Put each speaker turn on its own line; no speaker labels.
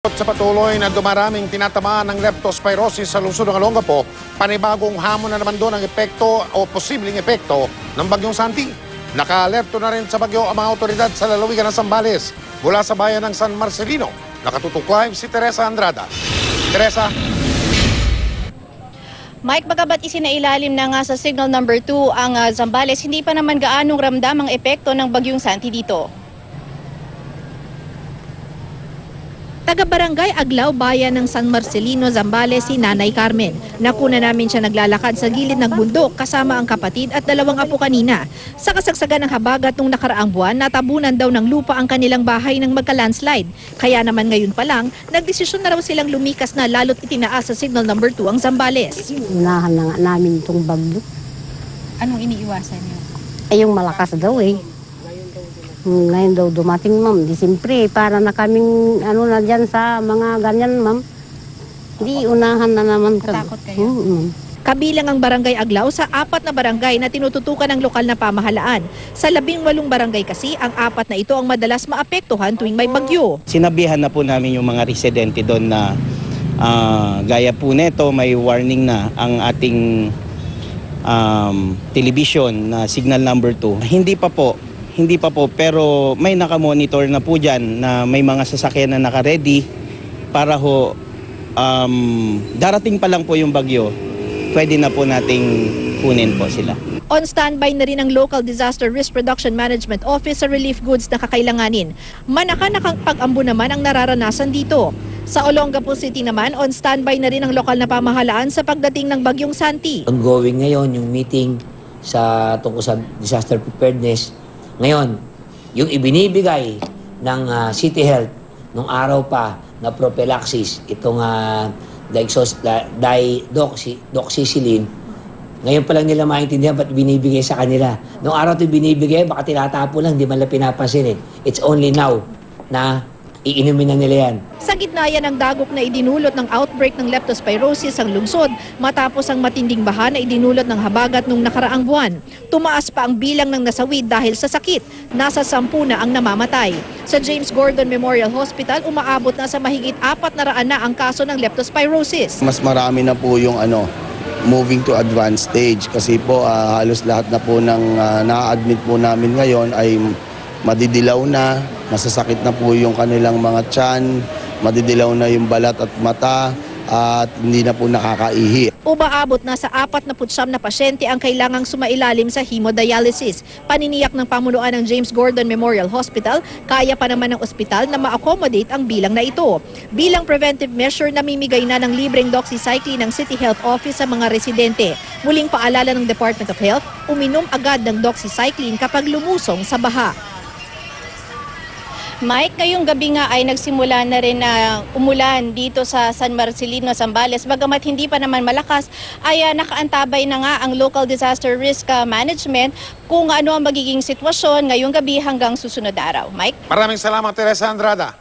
Sa patuloy na dumaraming tinatamaan ng leptospirosis sa lungsod ng Olongapo, panibagong hamon na naman doon ang epekto o posibleng epekto ng Bagyong Santi. Naka-alerto na rin sa bagyo ang mga otoridad sa lalawigan ng Zambales mula sa bayan ng San Marcelino. Nakatutok live si Teresa Andrada. Teresa.
Mike, bagamat isinailalim na nga sa signal number 2 ang Zambales, hindi pa naman gaanong ramdam ang epekto ng Bagyong Santi dito. Taga-barangay Aglaw, bayan ng San Marcelino, Zambales, si Nanay Carmen. Nakuna namin siya naglalakad sa gilid ng bundok kasama ang kapatid at dalawang apo kanina. Sa kasagsagan ng habagat nung nakaraang buwan, natabunan daw ng lupa ang kanilang bahay ng magka-landslide. Kaya naman ngayon pa lang, nagdesisyon na raw silang lumikas na lalo't itinaas sa signal number 2 ang Zambales.
Unahan na nga namin itong bagyo.
Anong iniiwasan niyo?
Ay yung malakas daw eh. Ngayon daw dumating ma'am. Di siyempre para na kaming na dyan sa mga ganyan ma'am. Di unahan na naman.
Natakot kayo? Kabilang ang barangay Aglaw sa 4 na barangay na tinututukan ng lokal na pamahalaan. Sa 18 barangay kasi, ang 4 na ito ang madalas maapektuhan tuwing may bagyo.
Sinabihan na po namin yung mga residente doon na gaya po neto, may warning na ang ating television na signal number 2. Hindi pa po, pero may nakamonitor na po dyan na may mga sasakyan na naka-ready para ho darating pa lang po yung bagyo, pwede na po nating kunin po sila.
On standby na rin ang Local Disaster Risk Reduction Management Office sa relief goods na kakailanganin. Manaka-nakang pag-ambo naman ang nararanasan dito. Sa Olongapo City naman, on standby na rin ang lokal na pamahalaan sa pagdating ng Bagyong Santi.
Ongoing ngayon yung meeting tungkol sa disaster preparedness. Ngayon, yung ibinibigay ng City Health nung araw pa na prophylaxis, itong doxycycline, ngayon pa lang nila maintindihan ba't binibigay sa kanila. Nung araw ito binibigay, baka tinatapo lang, hindi man lang pinapansin eh. It's only now na iinumin na nila yan.
Sa gitna yan ang dagok na idinulot ng outbreak ng leptospirosis ang lungsod matapos ang matinding baha na idinulot ng habagat nung nakaraang buwan. Tumaas pa ang bilang ng nasawi dahil sa sakit. Nasa 10 na ang namamatay. Sa James Gordon Memorial Hospital, umaabot na sa mahigit 400 na ang kaso ng leptospirosis.
Mas marami na po yung moving to advanced stage kasi po halos lahat na po ng na-admit po namin ngayon ay madidilaw na, masasakit na po yung kanilang mga tiyan, madidilaw na yung balat at mata at hindi na po nakakaihi.
Umaabot na sa 49 na pasyente ang kailangang sumailalim sa hemodialysis. Paniniyak ng pamunuan ng James Gordon Memorial Hospital, kaya pa naman ng ospital na ma-accommodate ang bilang na ito. Bilang preventive measure, namimigay na ng libreng doxycycline ng City Health Office sa mga residente. Muling paalala ng Department of Health, uminom agad ng doxycycline kapag lumusong sa baha. Mike, ngayong gabi nga ay nagsimula na rin na umulan dito sa San Marcelino, Zambales. Bagamat hindi pa naman malakas, ay nakaantabay na nga ang Local Disaster Risk Management kung ano ang magiging sitwasyon ngayong gabi hanggang susunod na araw. Mike?
Maraming salamat, Teresa Andrada.